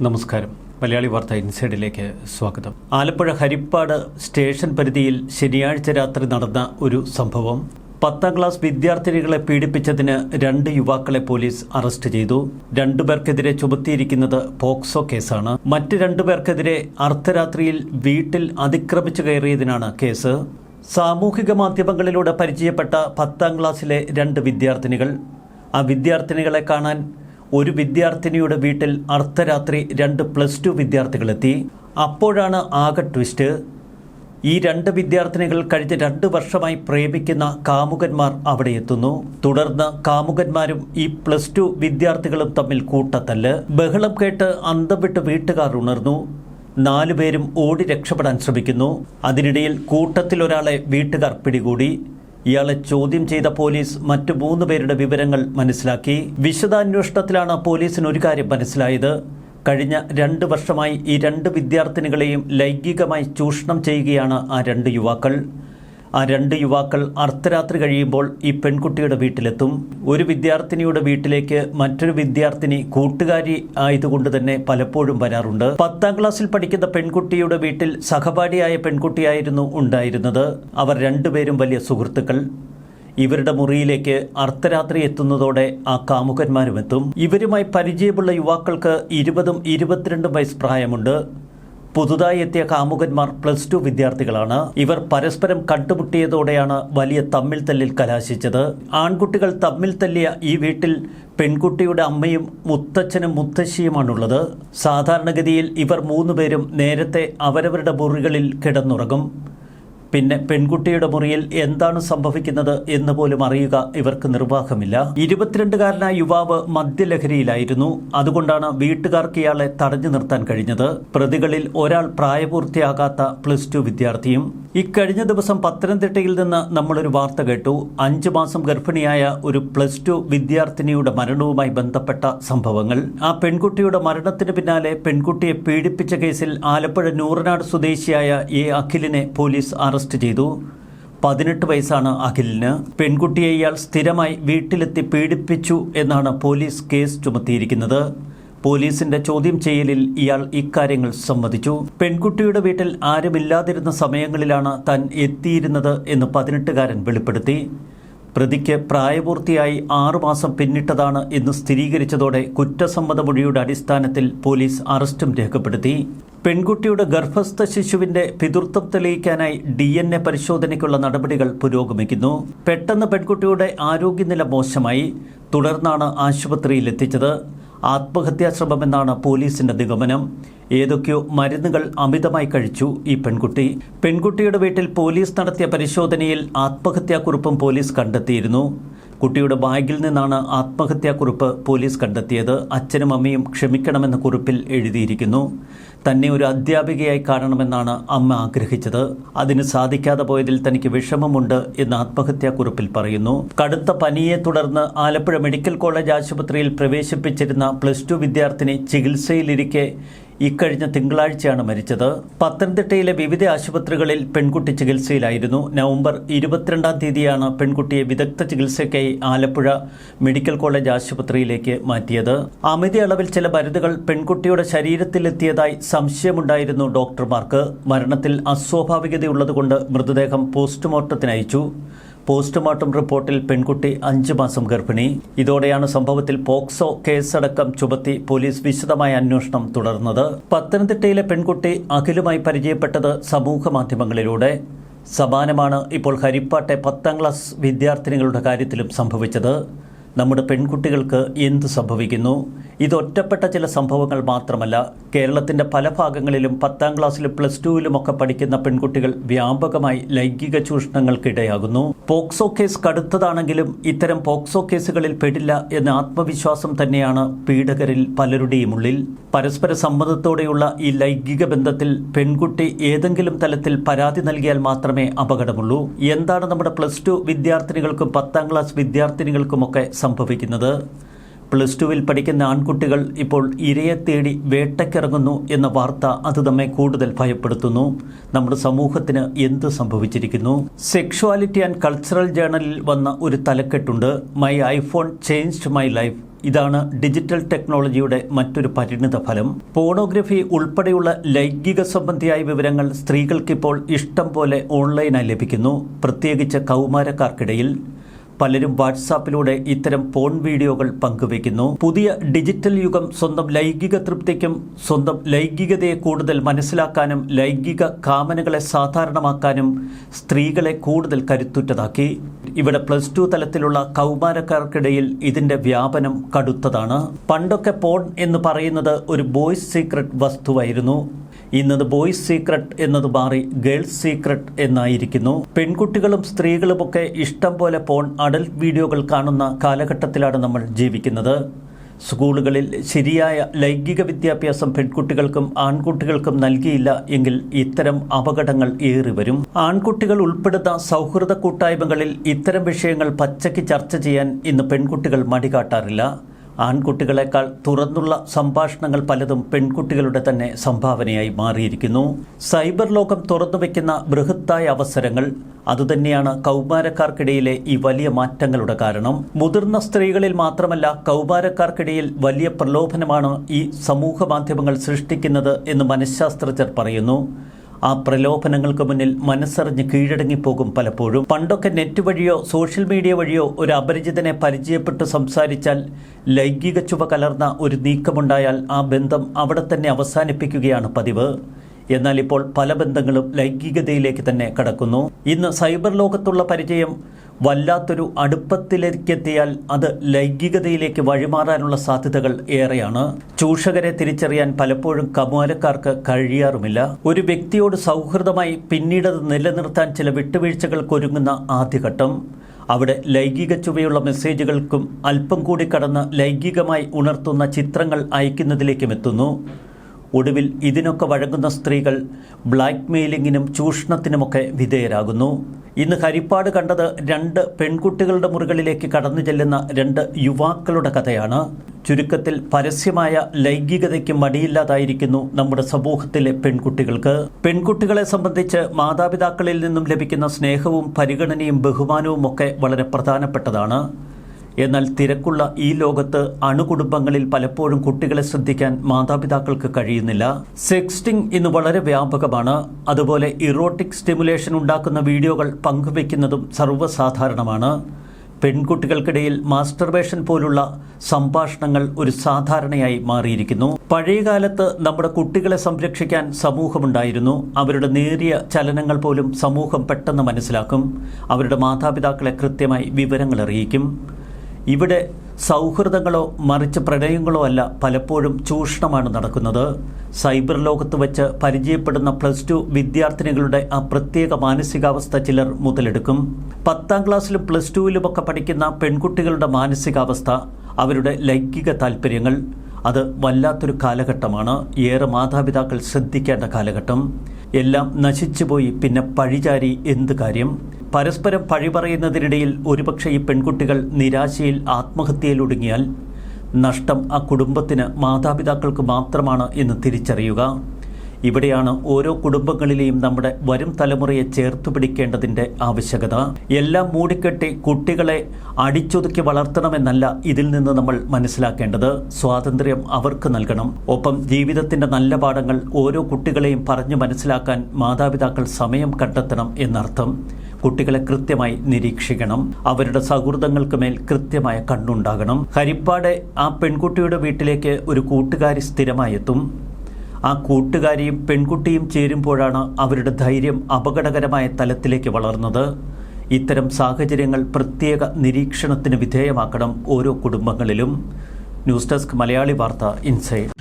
നമസ്കാരം. മലയാളി വാർത്ത ഇൻസൈഡിലേക്ക് സ്വാഗതം. ആലപ്പുഴ ഹരിപ്പാട് സ്റ്റേഷൻ പരിധിയിൽ ശനിയാഴ്ച രാത്രി നടന്ന ഒരു സംഭവം. 10ാം ക്ലാസ് വിദ്യാർത്ഥിനികളെ പീഡിപ്പിച്ചതിന് 2 യുവാക്കളെ പോലീസ് അറസ്റ്റ് ചെയ്തു. 2 പേർക്കെതിരെ ചുമത്തിയിരിക്കുന്നത് പോക്സോ കേസാണ്. മറ്റ് 2 പേർക്കെതിരെ അർദ്ധരാത്രിയിൽ വീട്ടിൽ അതിക്രമിച്ചു കയറിയതിനാണ് കേസ്. സാമൂഹിക മാധ്യമങ്ങളിലൂടെ പരിചയപ്പെട്ട 10ാം ക്ലാസ്സിലെ 2 വിദ്യാർത്ഥിനികൾ. ആ വിദ്യാർത്ഥിനികളെ കാണാൻ ഒരു വിദ്യാർത്ഥിനിയുടെ വീട്ടിൽ അർദ്ധരാത്രി 2 +2 വിദ്യാർത്ഥികളെത്തി. അപ്പോഴാണ് ആകെ ട്വിസ്റ്റ്. ഈ 2 വിദ്യാർത്ഥിനികൾ കഴിഞ്ഞ 2 വർഷമായി പ്രേമിക്കുന്ന കാമുകന്മാർ അവിടെ എത്തുന്നു. തുടർന്ന് കാമുകന്മാരും ഈ +2 വിദ്യാർത്ഥികളും തമ്മിൽ കൂട്ടത്തല്ല്. ബഹളം കേട്ട് അന്തം വിട്ട് വീട്ടുകാർ ഉണർന്നു. 4 പേരും ഓടി രക്ഷപ്പെടാൻ ശ്രമിക്കുന്നു. അതിനിടയിൽ കൂട്ടത്തിലൊരാളെ വീട്ടുകാർ പിടികൂടി. ഇയാളെ ചോദ്യം ചെയ്ത പോലീസ് മറ്റു 3 പേരുടെ വിവരങ്ങൾ മനസ്സിലാക്കി. വിശദാന്വേഷണത്തിലാണ് പോലീസിന് ഒരു കാര്യം മനസ്സിലായത്. കഴിഞ്ഞ 2 വർഷമായി ഈ 2 വിദ്യാർത്ഥിനികളെയും ലൈംഗികമായി ചൂഷണം ചെയ്യുകയാണ് ആ 2 യുവാക്കൾ. ആ 2 യുവാക്കൾ അർദ്ധരാത്രി കഴിയുമ്പോൾ ഈ പെൺകുട്ടിയുടെ വീട്ടിലെത്തും. ഒരു വിദ്യാർത്ഥിനിയുടെ വീട്ടിലേക്ക് മറ്റൊരു വിദ്യാർത്ഥിനി കൂട്ടുകാരി ആയതുകൊണ്ട് തന്നെ പലപ്പോഴും വരാറുണ്ട്. 10ാം ക്ലാസ്സിൽ പഠിക്കുന്ന പെൺകുട്ടിയുടെ വീട്ടിൽ സഹപാഠിയായ പെൺകുട്ടിയായിരുന്നു ഉണ്ടായിരുന്നത്. അവർ 2 പേരും വലിയ സുഹൃത്തുക്കൾ. ഇവരുടെ മുറിയിലേക്ക് അർദ്ധരാത്രി എത്തുന്നതോടെ ആ കാമുകന്മാരും എത്തും. ഇവരുമായി പരിചയമുള്ള യുവാക്കൾക്ക് 20ഉം 22ഉം വയസ്സ് പ്രായമുണ്ട്. പുതുതായി എത്തിയ കാമുകന്മാർ +2 വിദ്യാർത്ഥികളാണ്. ഇവർ പരസ്പരം കണ്ടുമുട്ടിയതോടെയാണ് വലിയ തമ്മിൽ തല്ലിൽ കലാശിച്ചത്. ആൺകുട്ടികൾ തമ്മിൽ തല്ലിയ ഈ വീട്ടിൽ പെൺകുട്ടിയുടെ അമ്മയും മുത്തച്ഛനും മുത്തശ്ശിയുമാണുള്ളത്. സാധാരണഗതിയിൽ ഇവർ 3 പേരും നേരത്തെ അവരവരുടെ മുറികളിൽ കിടന്നുറങ്ങും. പിന്നെ പെൺകുട്ടിയുടെ മുറിയിൽ എന്താണ് സംഭവിക്കുന്നത് എന്ന് പോലും അറിയുക ഇവർക്ക് നിർവാഹമില്ല. 22കാരനായ യുവാവ് മദ്യലഹരിയിലായിരുന്നു. അതുകൊണ്ടാണ് വീട്ടുകാർക്ക് ഇയാളെ തടഞ്ഞു നിർത്താൻ കഴിഞ്ഞത്. പ്രതികളിൽ ഒരാൾ പ്രായപൂർത്തിയാകാത്ത +2 വിദ്യാർത്ഥിയും. ഇക്കഴിഞ്ഞ ദിവസം പത്തനംതിട്ടയിൽ നിന്ന് നമ്മളൊരു വാർത്ത കേട്ടു. 5 മാസം ഗർഭിണിയായ ഒരു +2 വിദ്യാർത്ഥിനിയുടെ മരണവുമായി ബന്ധപ്പെട്ട സംഭവങ്ങൾ. ആ പെൺകുട്ടിയുടെ മരണത്തിന് പിന്നാലെ പെൺകുട്ടിയെ പീഡിപ്പിച്ച കേസിൽ ആലപ്പുഴ നൂറനാട് സ്വദേശിയായ അഖിലിനെ പോലീസ് അറസ്റ്റ് ചെയ്തു. 18 വയസ്സാണ് അഖിലിന്. പെൺകുട്ടിയെ ഇയാൾ സ്ഥിരമായി വീട്ടിലെത്തി പീഡിപ്പിച്ചു എന്നാണ് പോലീസ് കേസ് ചുമത്തിയിരിക്കുന്നത്. പോലീസിന്റെ ചോദ്യം ചെയ്യലിൽ ഇയാൾ ഇക്കാര്യങ്ങൾ സമ്മതിച്ചു. പെൺകുട്ടിയുടെ വീട്ടിൽ ആരുമില്ലാതിരുന്ന സമയങ്ങളിലാണ് താൻ എത്തിയിരുന്നത് എന്ന് 18കാരൻ വെളിപ്പെടുത്തി. പ്രതിക്ക് പ്രായപൂർത്തിയായി 6 മാസം പിന്നിട്ടതാണ് എന്ന് സ്ഥിരീകരിച്ചതോടെ കുറ്റസമ്മത മൊഴിയുടെ അടിസ്ഥാനത്തിൽ പോലീസ് അറസ്റ്റും രേഖപ്പെടുത്തി. പെൺകുട്ടിയുടെ ഗർഭസ്ഥ ശിശുവിന്റെ പിതൃത്വം തെളിയിക്കാനായി DNA പരിശോധനയ്ക്കുള്ള നടപടികൾ പുരോഗമിക്കുന്നു. പെട്ടെന്ന് പെൺകുട്ടിയുടെ ആരോഗ്യനില മോശമായി. തുടർന്നാണ് ആശുപത്രിയിൽ എത്തിച്ചത്. ആത്മഹത്യാശ്രമമെന്നാണ് പോലീസിന്റെ നിഗമനം. ഏതൊക്കെയോ മരുന്നുകൾ അമിതമായി കഴിച്ചു ഈ പെൺകുട്ടി. പെൺകുട്ടിയുടെ വീട്ടിൽ പോലീസ് നടത്തിയ പരിശോധനയിൽ ആത്മഹത്യാക്കുറിപ്പും പോലീസ് കണ്ടെത്തിയിരുന്നു. കുട്ടിയുടെ ബാഗിൽ നിന്നാണ് ആത്മഹത്യാക്കുറിപ്പ് പോലീസ് കണ്ടെത്തിയത്. അച്ഛനും അമ്മയും ക്ഷമിക്കണമെന്ന കുറിപ്പിൽ എഴുതിയിരിക്കുന്നു. തന്നെ ഒരു അധ്യാപികയായി കാണണമെന്നാണ് അമ്മ ആഗ്രഹിച്ചത്. അതിന് സാധിക്കാതെ പോയതിൽ തനിക്ക് വിഷമമുണ്ട് എന്ന് ആത്മഹത്യാക്കുറിപ്പിൽ പറയുന്നു. കടുത്ത പനിയെ തുടർന്ന് ആലപ്പുഴ മെഡിക്കൽ കോളേജ് ആശുപത്രിയിൽ പ്രവേശിപ്പിച്ചിരുന്ന +2 വിദ്യാർത്ഥിനി ചികിത്സയിലിരിക്കെ ഇക്കഴിഞ്ഞ തിങ്കളാഴ്ചയാണ് മരിച്ചത്. പത്തനംതിട്ടയിലെ വിവിധ ആശുപത്രികളിൽ പെൺകുട്ടി ചികിത്സയിലായിരുന്നു. നവംബർ 22-ാം തീയതിയാണ് പെൺകുട്ടിയെ വിദഗ്ധ ചികിത്സയ്ക്കായി ആലപ്പുഴ മെഡിക്കൽ കോളേജ് ആശുപത്രിയിലേക്ക് മാറ്റിയത്. അമിത അളവിൽ ചില മരുന്നുകൾ പെൺകുട്ടിയുടെ ശരീരത്തിലെത്തിയതായി സംശയമുണ്ടായിരുന്നു ഡോക്ടർമാർക്ക്. മരണത്തിൽ അസ്വാഭാവികതയുള്ളതുകൊണ്ട് മൃതദേഹം പോസ്റ്റ്മോർട്ടത്തിന് അയച്ചു. പോസ്റ്റ്മോർട്ടം റിപ്പോർട്ടിൽ പെൺകുട്ടി 5 മാസം ഗർഭിണി. ഇതോടെയാണ് സംഭവത്തിൽ പോക്സോ കേസടക്കം ചുമത്തി പോലീസ് വിശദമായ അന്വേഷണം തുടർന്നത്. പത്തനംതിട്ടയിലെ പെൺകുട്ടി അഖിലുമായി പരിചയപ്പെട്ടത് സമൂഹ മാധ്യമങ്ങളിലൂടെ. സമാനമാണ് ഇപ്പോൾ ഹരിപ്പാട്ടെ 10ാം ക്ലാസ് വിദ്യാർത്ഥിനികളുടെ കാര്യത്തിലും സംഭവിച്ചത്. നമ്മുടെ പെൺകുട്ടികൾക്ക് എന്ത് സംഭവിക്കുന്നു? ഇതൊറ്റപ്പെട്ട ചില സംഭവങ്ങൾ മാത്രമല്ല. കേരളത്തിന്റെ പല ഭാഗങ്ങളിലും 10ാം ക്ലാസ്സിലും +2-ലുമൊക്കെ പഠിക്കുന്ന പെൺകുട്ടികൾ വ്യാപകമായി ലൈംഗിക ചൂഷണങ്ങൾക്കിടയാകുന്നു. പോക്സോ കേസ് കടുത്തതാണെങ്കിലും ഇത്തരം പോക്സോ കേസുകളിൽ പെടില്ല എന്ന ആത്മവിശ്വാസം തന്നെയാണ് പീഡകരിൽ പലരുടെയും ഉള്ളിൽ. പരസ്പര സമ്മതത്തോടെയുള്ള ഈ ലൈംഗിക ബന്ധത്തിൽ പെൺകുട്ടി ഏതെങ്കിലും തലത്തിൽ പരാതി നൽകിയാൽ മാത്രമേ അപകടമുള്ളൂ. എന്താണ് നമ്മുടെ +2 വിദ്യാർത്ഥിനികൾക്കും 10ാം ക്ലാസ് വിദ്യാർത്ഥിനികൾക്കുമൊക്കെ സംഭവിക്കുന്നത്? +2-ൽ പഠിക്കുന്ന ആൺകുട്ടികൾ ഇപ്പോൾ ഇരയെ തേടി വേട്ടയ്ക്കിറങ്ങുന്നു എന്ന വാർത്ത അത് നമ്മെ കൂടുതൽ ഭയപ്പെടുത്തുന്നു. നമ്മുടെ സമൂഹത്തിന് എന്ത് സംഭവിച്ചിരിക്കുന്നു? സെക്ഷുവാലിറ്റി ആൻഡ് കൾച്ചറൽ ജേണലിൽ വന്ന ഒരു തലക്കെട്ടുണ്ട്, my iPhone changed my life. ഇതാണ് ഡിജിറ്റൽ ടെക്നോളജിയുടെ മറ്റൊരു പരിണിത ഫലം. പോണോഗ്രഫി ഉൾപ്പെടെയുള്ള ലൈംഗിക സംബന്ധിയായ വിവരങ്ങൾ സ്ത്രീകൾക്കിപ്പോൾ ഇഷ്ടം പോലെ ഓൺലൈനായി ലഭിക്കുന്നു. പ്രത്യേകിച്ച് കൗമാരക്കാർക്കിടയിൽ പലരും വാട്സാപ്പിലൂടെ ഇത്തരം പോൺ വീഡിയോകൾ പങ്കുവയ്ക്കുന്നു. പുതിയ ഡിജിറ്റൽ യുഗം സ്വന്തം ലൈംഗിക തൃപ്തിക്കും സ്വന്തം ലൈംഗികതയെ കൂടുതൽ മനസ്സിലാക്കാനും ലൈംഗിക കാമനകളെ സാധാരണമാക്കാനും സ്ത്രീകളെ കൂടുതൽ കരുത്തുറ്റതാക്കി. ഇവിടെ +2 തലത്തിലുള്ള കൗമാരക്കാർക്കിടയിൽ ഇതിന്റെ വ്യാപനം കടുത്തതാണ്. പണ്ടൊക്കെ പോൺ എന്ന് പറയുന്നത് ഒരു ബോയ്സ് സീക്രട്ട് വസ്തുവായിരുന്നു. ഇന്നത് ബോയ്സ് സീക്രട്ട് എന്നത് മാറി ഗേൾസ് സീക്രട്ട് എന്നായിരിക്കുന്നു. പെൺകുട്ടികളും സ്ത്രീകളുമൊക്കെ ഇഷ്ടം പോലെ പോൺ അഡൽട്ട് വീഡിയോകൾ കാണുന്ന കാലഘട്ടത്തിലാണ് നമ്മൾ ജീവിക്കുന്നത്. സ്കൂളുകളിൽ ശരിയായ ലൈംഗിക വിദ്യാഭ്യാസം പെൺകുട്ടികൾക്കും ആൺകുട്ടികൾക്കും നൽകിയില്ല എങ്കിൽ ഇത്തരം അപകടങ്ങൾ ഏറി വരും. ആൺകുട്ടികൾ ഉൾപ്പെടുന്ന സൗഹൃദ കൂട്ടായ്മകളിൽ ഇത്തരം വിഷയങ്ങൾ പച്ചയ്ക്ക് ചർച്ച ചെയ്യാൻ ഇന്ന് പെൺകുട്ടികൾ മടികാട്ടാറില്ല. ആൺകുട്ടികളെക്കാൾ തുറന്നുള്ള സംഭാഷണങ്ങൾ പലതും പെൺകുട്ടികളുടെ തന്നെ സംഭാവനയായി മാറിയിരിക്കുന്നു. സൈബർ ലോകം തുറന്നുവെക്കുന്ന ബൃഹത്തായ അവസരങ്ങൾ അതുതന്നെയാണ് കൗമാരക്കാർക്കിടയിലെ ഈ വലിയ മാറ്റങ്ങളുടെ കാരണം. മുതിർന്ന സ്ത്രീകളിൽ മാത്രമല്ല കൗമാരക്കാർക്കിടയിൽ വലിയ പ്രലോഭനമാണ് ഈ സമൂഹ മാധ്യമങ്ങൾ സൃഷ്ടിക്കുന്നത് എന്ന് മനഃശാസ്ത്രജ്ഞർ പറയുന്നു. ആ പ്രലോഭനങ്ങൾക്ക് മുന്നിൽ മനസ്സറിഞ്ഞ് കീഴടങ്ങിപ്പോകും പലപ്പോഴും. പണ്ടൊക്കെ നെറ്റ് വഴിയോ സോഷ്യൽ മീഡിയ വഴിയോ ഒരു അപരിചിതനെ പരിചയപ്പെട്ട് സംസാരിച്ചാൽ ലൈംഗിക ചുവ കലർന്ന ഒരു നീക്കമുണ്ടായാൽ ആ ബന്ധം അവിടെ തന്നെ അവസാനിപ്പിക്കുകയാണ് പതിവ്. എന്നാൽ ഇപ്പോൾ പല ബന്ധങ്ങളും ലൈംഗികതയിലേക്ക് തന്നെ കടക്കുന്നു. ഇന്ന് സൈബർ ലോകത്തുള്ള പരിചയം വല്ലാത്തൊരു അടുപ്പത്തിലേക്കെത്തിയാൽ അത് ലൈംഗികതയിലേക്ക് വഴിമാറാനുള്ള സാധ്യതകൾ ഏറെയാണ്. ചൂഷകരെ തിരിച്ചറിയാൻ പലപ്പോഴും കൗമാരക്കാർക്ക് കഴിയാറുമില്ല. ഒരു വ്യക്തിയോട് സൗഹൃദമായി പിന്നീടത് നിലനിർത്താൻ ചില വിട്ടുവീഴ്ചകൾക്കൊരുങ്ങുന്ന ആദ്യഘട്ടം. അവിടെ ലൈംഗിക ചുവയുള്ള മെസ്സേജുകൾക്കും അല്പം കൂടി കടന്ന് ലൈംഗികമായി ഉണർത്തുന്ന ചിത്രങ്ങൾ അയക്കുന്നതിലേക്കും എത്തുന്നു. ഒടുവിൽ ഇതിനൊക്കെ വഴങ്ങുന്ന സ്ത്രീകൾ ബ്ലാക്ക് മെയിലിങ്ങിനും ചൂഷണത്തിനുമൊക്കെ വിധേയരാകുന്നു. ഇന്ന് ഹരിപ്പാട് കണ്ടത് 2 പെൺകുട്ടികളുടെ മുറികളിലേക്ക് കടന്നു ചെല്ലുന്ന 2 യുവാക്കളുടെ കഥയാണ്. ചുരുക്കത്തിൽ പരസ്യമായ ലൈംഗികതയ്ക്ക് മടിയില്ലാതായിരിക്കുന്നു നമ്മുടെ സമൂഹത്തിലെ പെൺകുട്ടികൾക്ക്. പെൺകുട്ടികളെ സംബന്ധിച്ച് മാതാപിതാക്കളിൽ നിന്നും ലഭിക്കുന്ന സ്നേഹവും പരിഗണനയും ബഹുമാനവും ഒക്കെ വളരെ പ്രധാനപ്പെട്ടതാണ്. എന്നാൽ തിരക്കുള്ള ഈ ലോകത്ത് അണുകുടുംബങ്ങളിൽ പലപ്പോഴും കുട്ടികളെ ശ്രദ്ധിക്കാൻ മാതാപിതാക്കൾക്ക് കഴിയുന്നില്ല. സെക്സ്റ്റിംഗ് ഇന്ന് വളരെ വ്യാപകമാണ്. അതുപോലെ ഇറോട്ടിക് സ്റ്റിമുലേഷൻ ഉണ്ടാക്കുന്ന വീഡിയോകൾ പങ്കുവയ്ക്കുന്നതും സർവ്വസാധാരണമാണ്. പെൺകുട്ടികൾക്കിടയിൽ മാസ്റ്റർബേഷൻ പോലുള്ള സംഭാഷണങ്ങൾ ഒരു സാധാരണയായി മാറിയിരിക്കുന്നു. പഴയകാലത്ത് നമ്മുടെ കുട്ടികളെ സംരക്ഷിക്കാൻ സമൂഹമുണ്ടായിരുന്നു. അവരുടെ നേരിയ ചലനങ്ങൾ പോലും സമൂഹം പെട്ടെന്ന് മനസ്സിലാക്കും. അവരുടെ മാതാപിതാക്കളെ കൃത്യമായി വിവരങ്ങൾ അറിയിക്കും. ഇവിടെ സൗഹൃദങ്ങളോ മറിച്ച് പ്രണയങ്ങളോ അല്ല, പലപ്പോഴും ചൂഷണമാണ് നടക്കുന്നത്. സൈബർ ലോകത്ത് വെച്ച് പരിചയപ്പെടുന്ന +2 വിദ്യാർത്ഥിനികളുടെ ആ പ്രത്യേക മാനസികാവസ്ഥ ചിലർ മുതലെടുക്കും. 10ാം ക്ലാസ്സിലും +2വിലുമൊക്കെ പഠിക്കുന്ന പെൺകുട്ടികളുടെ മാനസികാവസ്ഥ, അവരുടെ ലൈംഗിക താല്പര്യങ്ങൾ, അത് വല്ലാത്തൊരു കാലഘട്ടമാണ്. ഏറെ മാതാപിതാക്കൾ ശ്രദ്ധിക്കേണ്ട കാലഘട്ടം. എല്ലാം നശിച്ചുപോയി, പിന്നെ പഴിചാരി എന്ത് കാര്യം? പരസ്പരം പഴി പറയുന്നതിനിടയിൽ ഒരുപക്ഷെ ഈ പെൺകുട്ടികൾ നിരാശയിൽ ആത്മഹത്യയിലൊടുങ്ങിയാൽ നഷ്ടം ആ കുടുംബത്തിന്, മാതാപിതാക്കൾക്ക് മാത്രമാണ് എന്ന് തിരിച്ചറിയുക. ഇവിടെയാണ് ഓരോ കുടുംബങ്ങളിലെയും നമ്മുടെ വരും തലമുറയെ ചേർത്തു പിടിക്കേണ്ടതിൻ്റെ ആവശ്യകത. എല്ലാം മൂടിക്കെട്ടി കുട്ടികളെ അടിച്ചൊതുക്കി വളർത്തണമെന്നല്ല ഇതിൽ നിന്ന് നമ്മൾ മനസ്സിലാക്കേണ്ടത്. സ്വാതന്ത്ര്യം അവർക്ക് നൽകണം. ഒപ്പം ജീവിതത്തിൻ്റെ നല്ല പാഠങ്ങൾ ഓരോ കുട്ടികളെയും പറഞ്ഞു മനസ്സിലാക്കാൻ മാതാപിതാക്കൾ സമയം കണ്ടെത്തണം എന്നർത്ഥം. കുട്ടികളെ കൃത്യമായി നിരീക്ഷിക്കണം. അവരുടെ സൗഹൃദങ്ങൾക്ക് മേൽ കൃത്യമായ കണ്ണുണ്ടാകണം. ഹരിപ്പാട് ആ പെൺകുട്ടിയുടെ വീട്ടിലേക്ക് ഒരു കൂട്ടുകാരി സ്ഥിരമായി എത്തും. ആ കൂട്ടുകാരിയും പെൺകുട്ടിയും ചേരുമ്പോഴാണ് അവരുടെ ധൈര്യം അപകടകരമായ തലത്തിലേക്ക് വളർന്നത്. ഇത്തരം സാഹചര്യങ്ങൾ പ്രത്യേക നിരീക്ഷണത്തിന് വിധേയമാക്കണം ഓരോ കുടുംബങ്ങളിലും. ന്യൂസ് ഡെസ്ക് മലയാളി വാർത്ത ഇൻസൈഡ്.